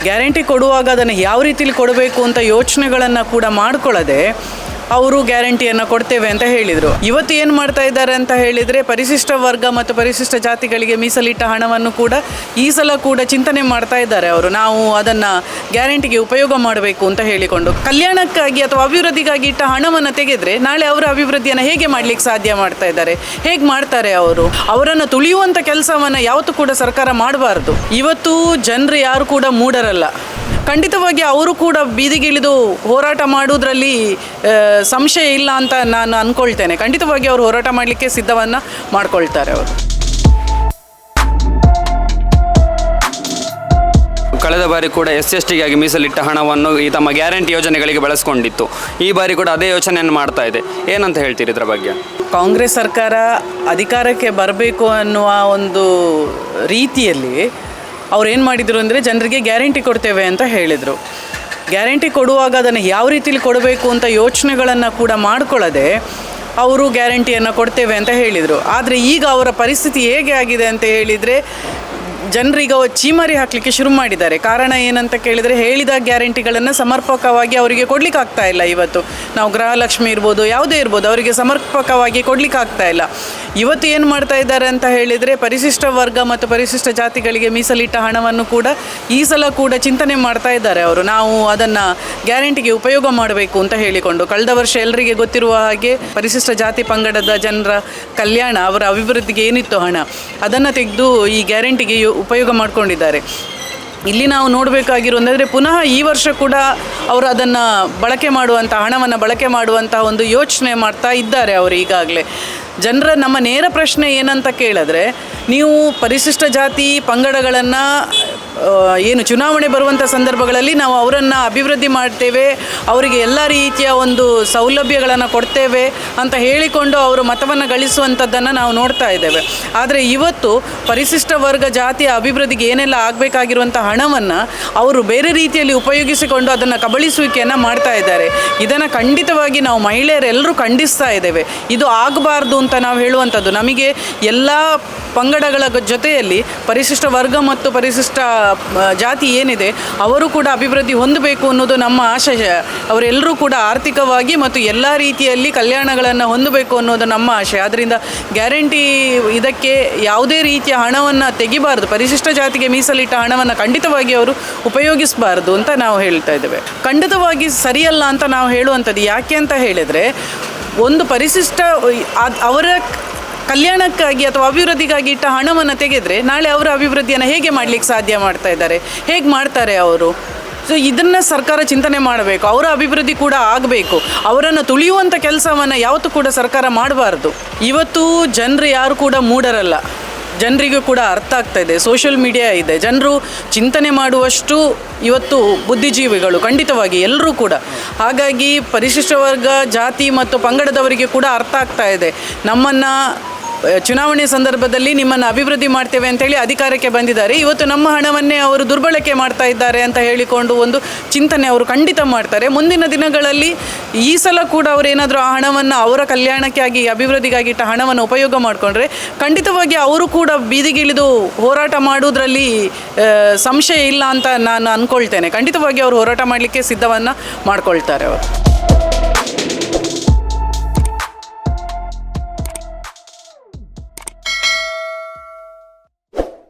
Guarantee ಕೊಡುವಾಗ ಅದನ್ನು ಯಾವ ರೀತಿಲಿ ಕೊಡಬೇಕು ಅಂತ ಯೋಚನೆಗಳನ್ನು ಕೂಡ ಮಾಡಿಕೊಳ್ಳದೆ ಅವರು ಗ್ಯಾರಂಟಿಯನ್ನು ಕೊಡ್ತೇವೆ ಅಂತ ಹೇಳಿದರು. ಇವತ್ತು ಏನು ಮಾಡ್ತಾ ಇದ್ದಾರೆ ಅಂತ ಹೇಳಿದರೆ, ಪರಿಶಿಷ್ಟ ವರ್ಗ ಮತ್ತು ಪರಿಶಿಷ್ಟ ಜಾತಿಗಳಿಗೆ ಮೀಸಲಿಟ್ಟ ಹಣವನ್ನು ಕೂಡ ಈ ಸಲ ಕೂಡ ಚಿಂತನೆ ಮಾಡ್ತಾ ಇದ್ದಾರೆ ಅವರು. ನಾವು ಅದನ್ನು ಗ್ಯಾರಂಟಿಗೆ ಉಪಯೋಗ ಮಾಡಬೇಕು ಅಂತ ಹೇಳಿಕೊಂಡು, ಕಲ್ಯಾಣಕ್ಕಾಗಿ ಅಥವಾ ಅಭಿವೃದ್ಧಿಗಾಗಿ ಇಟ್ಟ ಹಣವನ್ನು ತೆಗೆದರೆ ನಾಳೆ ಅವರ ಅಭಿವೃದ್ಧಿಯನ್ನು ಹೇಗೆ ಮಾಡಲಿಕ್ಕೆ ಸಾಧ್ಯ ಮಾಡ್ತಾ ಇದ್ದಾರೆ, ಹೇಗೆ ಮಾಡ್ತಾರೆ ಅವರು? ಅವರನ್ನು ತುಳಿಯುವಂಥ ಕೆಲಸವನ್ನು ಯಾವತ್ತೂ ಕೂಡ ಸರ್ಕಾರ ಮಾಡಬಾರ್ದು. ಇವತ್ತು ಜನರು ಯಾರು ಕೂಡ ಮೂಢರಲ್ಲ. ಖಂಡಿತವಾಗಿ ಅವರು ಕೂಡ ಬೀದಿಗಿಳಿದು ಹೋರಾಟ ಮಾಡುವುದರಲ್ಲಿ ಸಂಶಯ ಇಲ್ಲ ಅಂತ ನಾನು ಅಂದ್ಕೊಳ್ತೇನೆ. ಖಂಡಿತವಾಗಿ ಅವರು ಹೋರಾಟ ಮಾಡಲಿಕ್ಕೆ ಸಿದ್ಧವನ್ನು ಮಾಡ್ಕೊಳ್ತಾರೆ ಅವರು. ಕಳೆದ ಬಾರಿ ಕೂಡ SC/STಗಾಗಿ ಮೀಸಲಿಟ್ಟ ಹಣವನ್ನು ಈ ತಮ್ಮ ಗ್ಯಾರಂಟಿ ಯೋಜನೆಗಳಿಗೆ ಬಳಸ್ಕೊಂಡಿತ್ತು. ಈ ಬಾರಿ ಕೂಡ ಅದೇ ಯೋಚನೆಯನ್ನು ಮಾಡ್ತಾ ಇದೆ. ಏನಂತ ಹೇಳ್ತೀರಿ ಇದರ ಬಗ್ಗೆ? ಕಾಂಗ್ರೆಸ್ ಸರ್ಕಾರ ಅಧಿಕಾರಕ್ಕೆ ಬರಬೇಕು ಅನ್ನುವ ಒಂದು ರೀತಿಯಲ್ಲಿ ಅವ್ರು ಏನು ಮಾಡಿದರು ಅಂದರೆ, ಜನರಿಗೆ ಗ್ಯಾರಂಟಿ ಕೊಡ್ತೇವೆ ಅಂತ ಹೇಳಿದರು. ಗ್ಯಾರಂಟಿ ಕೊಡುವಾಗ ಅದನ್ನು ಯಾವ ರೀತಿಲಿ ಕೊಡಬೇಕು ಅಂತ ಯೋಚನೆಗಳನ್ನು ಕೂಡ ಮಾಡಿಕೊಳ್ಳದೆ ಅವರು ಗ್ಯಾರಂಟಿಯನ್ನು ಕೊಡ್ತೇವೆ ಅಂತ ಹೇಳಿದರು. ಆದರೆ ಈಗ ಅವರ ಪರಿಸ್ಥಿತಿ ಹೇಗೆ ಆಗಿದೆ ಅಂತ ಹೇಳಿದರೆ, ಜನರಿಗೆ ಚೀಮಾರಿ ಹಾಕಲಿಕ್ಕೆ ಶುರು ಮಾಡಿದ್ದಾರೆ. ಕಾರಣ ಏನಂತ ಕೇಳಿದರೆ, ಹೇಳಿದ ಗ್ಯಾರಂಟಿಗಳನ್ನು ಸಮರ್ಪಕವಾಗಿ ಅವರಿಗೆ ಕೊಡಲಿಕ್ಕೆ ಆಗ್ತಾ ಇಲ್ಲ. ಇವತ್ತು ನಾವು ಗೃಹಲಕ್ಷ್ಮಿ ಇರ್ಬೋದು, ಯಾವುದೇ ಇರ್ಬೋದು, ಅವರಿಗೆ ಸಮರ್ಪಕವಾಗಿ ಕೊಡಲಿಕ್ಕೆ ಆಗ್ತಾ ಇಲ್ಲ. ಇವತ್ತು ಏನು ಮಾಡ್ತಾ ಇದ್ದಾರೆ ಅಂತ ಹೇಳಿದರೆ, ಪರಿಶಿಷ್ಟ ವರ್ಗ ಮತ್ತು ಪರಿಶಿಷ್ಟ ಜಾತಿಗಳಿಗೆ ಮೀಸಲಿಟ್ಟ ಹಣವನ್ನು ಕೂಡ ಈ ಸಲ ಕೂಡ ಚಿಂತನೆ ಮಾಡ್ತಾ ಇದ್ದಾರೆ ಅವರು. ನಾವು ಅದನ್ನು ಗ್ಯಾರಂಟಿಗೆ ಉಪಯೋಗ ಮಾಡಬೇಕು ಅಂತ ಹೇಳಿಕೊಂಡು, ಕಳೆದ ವರ್ಷ ಎಲ್ಲರಿಗೆ ಗೊತ್ತಿರುವ ಹಾಗೆ ಪರಿಶಿಷ್ಟ ಜಾತಿ ಪಂಗಡದ ಜನರ ಕಲ್ಯಾಣ, ಅವರ ಅಭಿವೃದ್ಧಿಗೆ ಏನಿತ್ತು ಹಣ, ಅದನ್ನು ತೆಗೆದು ಈ ಗ್ಯಾರಂಟಿಗೆ ಉಪಯೋಗ ಮಾಡಿಕೊಂಡಿದ್ದಾರೆ. ಇಲ್ಲಿ ನಾವು ನೋಡಬೇಕಾಗಿರೋದಂದರೆ, ಪುನಃ ಈ ವರ್ಷ ಕೂಡ ಅವರು ಅದನ್ನು ಬಳಕೆ ಮಾಡುವಂಥ ಹಣವನ್ನು ಬಳಕೆ ಮಾಡುವಂಥ ಒಂದು ಯೋಚನೆ ಮಾಡ್ತಾ ಇದ್ದಾರೆ ಅವರು ಈಗಾಗಲೇ. ಜನರ ನಮ್ಮ ನೇರ ಪ್ರಶ್ನೆ ಏನಂತ ಕೇಳಿದ್ರೆ, ನೀವು ಪರಿಶಿಷ್ಟ ಜಾತಿ ಪಂಗಡಗಳನ್ನು ಏನು ಚುನಾವಣೆ ಬರುವಂಥ ಸಂದರ್ಭಗಳಲ್ಲಿ ನಾವು ಅವರನ್ನು ಅಭಿವೃದ್ಧಿ ಮಾಡ್ತೇವೆ, ಅವರಿಗೆ ಎಲ್ಲ ರೀತಿಯ ಒಂದು ಸೌಲಭ್ಯಗಳನ್ನು ಕೊಡ್ತೇವೆ ಅಂತ ಹೇಳಿಕೊಂಡು ಅವರು ಮತವನ್ನು ಗಳಿಸುವಂಥದ್ದನ್ನು ನಾವು ನೋಡ್ತಾ ಇದ್ದೇವೆ. ಆದರೆ ಇವತ್ತು ಪರಿಶಿಷ್ಟ ವರ್ಗ ಜಾತಿಯ ಅಭಿವೃದ್ಧಿಗೆ ಏನೆಲ್ಲ ಆಗಬೇಕಾಗಿರುವಂಥ ಹಣವನ್ನು ಅವರು ಬೇರೆ ರೀತಿಯಲ್ಲಿ ಉಪಯೋಗಿಸಿಕೊಂಡು ಅದನ್ನು ಕಬಳಿಸುವಿಕೆಯನ್ನು ಮಾಡ್ತಾ ಇದ್ದಾರೆ. ಇದನ್ನು ಖಂಡಿತವಾಗಿ ನಾವು ಮಹಿಳೆಯರೆಲ್ಲರೂ ಖಂಡಿಸ್ತಾ ಇದ್ದೇವೆ. ಇದು ಆಗಬಾರ್ದು ಅಂತ ನಾವು ಹೇಳುವಂಥದ್ದು. ನಮಗೆ ಎಲ್ಲ ಪಂಗಡಗಳ ಜೊತೆಯಲ್ಲಿ ಪರಿಶಿಷ್ಟ ವರ್ಗ ಮತ್ತು ಪರಿಶಿಷ್ಟ ಜಾತಿ ಏನಿದೆ ಅವರು ಕೂಡ ಅಭಿವೃದ್ಧಿ ಹೊಂದಬೇಕು ಅನ್ನೋದು ನಮ್ಮ ಆಶಯ. ಅವರೆಲ್ಲರೂ ಕೂಡ ಆರ್ಥಿಕವಾಗಿ ಮತ್ತು ಎಲ್ಲ ರೀತಿಯಲ್ಲಿ ಕಲ್ಯಾಣಗಳನ್ನು ಹೊಂದಬೇಕು ಅನ್ನೋದು ನಮ್ಮ ಆಶಯ. ಆದ್ದರಿಂದ ಗ್ಯಾರಂಟಿ ಇದಕ್ಕೆ ಯಾವುದೇ ರೀತಿಯ ಹಣವನ್ನು ತೆಗಿಬಾರ್ದು. ಪರಿಶಿಷ್ಟ ಜಾತಿಗೆ ಮೀಸಲಿಟ್ಟ ಹಣವನ್ನು ಖಂಡಿತವಾಗಿ ಅವರು ಉಪಯೋಗಿಸಬಾರ್ದು ಅಂತ ನಾವು ಹೇಳ್ತಾ ಇದ್ದೇವೆ. ಖಂಡಿತವಾಗಿ ಸರಿಯಲ್ಲ ಅಂತ ನಾವು ಹೇಳುವಂಥದ್ದು. ಯಾಕೆ ಅಂತ ಹೇಳಿದರೆ, ಒಂದು ಪರಿಶಿಷ್ಟ ಅವರ ಕಲ್ಯಾಣಕ್ಕಾಗಿ ಅಥವಾ ಅಭಿವೃದ್ಧಿಗಾಗಿ ಇಟ್ಟ ಹಣವನ್ನು ತೆಗೆದರೆ ನಾಳೆ ಅವರ ಅಭಿವೃದ್ಧಿಯನ್ನು ಹೇಗೆ ಮಾಡಲಿಕ್ಕೆ ಸಾಧ್ಯ ಮಾಡ್ತಾ ಇದ್ದಾರೆ, ಹೇಗೆ ಮಾಡ್ತಾರೆ ಅವರು? ಸೊ ಇದನ್ನು ಸರ್ಕಾರ ಚಿಂತನೆ ಮಾಡಬೇಕು. ಅವರ ಅಭಿವೃದ್ಧಿ ಕೂಡ ಆಗಬೇಕು. ಅವರನ್ನು ತುಳಿಯುವಂಥ ಕೆಲಸವನ್ನು ಯಾವತ್ತೂ ಕೂಡ ಸರ್ಕಾರ ಮಾಡಬಾರ್ದು. ಇವತ್ತು ಜನರು ಯಾರು ಕೂಡ ಮೂಢರಲ್ಲ. ಜನರಿಗೂ ಕೂಡ ಅರ್ಥ ಆಗ್ತಾ ಇದೆ. ಸೋಷಿಯಲ್ ಮೀಡಿಯಾ ಇದೆ. ಜನರು ಚಿಂತನೆ ಮಾಡುವಷ್ಟು ಇವತ್ತು ಬುದ್ಧಿಜೀವಿಗಳು ಖಂಡಿತವಾಗಿ ಎಲ್ಲರೂ ಕೂಡ. ಹಾಗಾಗಿ ಪರಿಶಿಷ್ಟ ವರ್ಗ ಜಾತಿ ಮತ್ತು ಪಂಗಡದವರಿಗೆ ಕೂಡ ಅರ್ಥ ಆಗ್ತಾ ಇದೆ. ನಮ್ಮನ್ನು ಚುನಾವಣೆ ಸಂದರ್ಭದಲ್ಲಿ ನಿಮ್ಮನ್ನು ಅಭಿವೃದ್ಧಿ ಮಾಡ್ತೇವೆ ಅಂತೇಳಿ ಅಧಿಕಾರಕ್ಕೆ ಬಂದಿದ್ದಾರೆ. ಇವತ್ತು ನಮ್ಮ ಹಣವನ್ನೇ ಅವರು ದುರ್ಬಳಕೆ ಮಾಡ್ತಾ ಇದ್ದಾರೆ ಅಂತ ಹೇಳಿಕೊಂಡು ಒಂದು ಚಿಂತನೆ ಅವರು ಖಂಡಿತ ಮಾಡ್ತಾರೆ. ಮುಂದಿನ ದಿನಗಳಲ್ಲಿ ಈ ಸಲ ಕೂಡ ಅವರೇನಾದರೂ ಆ ಹಣವನ್ನು ಅವರ ಕಲ್ಯಾಣಕ್ಕಾಗಿ ಅಭಿವೃದ್ಧಿಗಾಗಿ ಇಟ್ಟ ಹಣವನ್ನು ಉಪಯೋಗ ಮಾಡಿಕೊಂಡ್ರೆ ಖಂಡಿತವಾಗಿ ಅವರು ಕೂಡ ಬೀದಿಗಿಳಿದು ಹೋರಾಟ ಮಾಡುವುದರಲ್ಲಿ ಸಂಶಯ ಇಲ್ಲ ಅಂತ ನಾನು ಅಂದ್ಕೊಳ್ತೇನೆ. ಖಂಡಿತವಾಗಿ ಅವರು ಹೋರಾಟ ಮಾಡಲಿಕ್ಕೆ ಸಿದ್ಧವನ್ನು ಮಾಡ್ಕೊಳ್ತಾರೆ ಅವರು.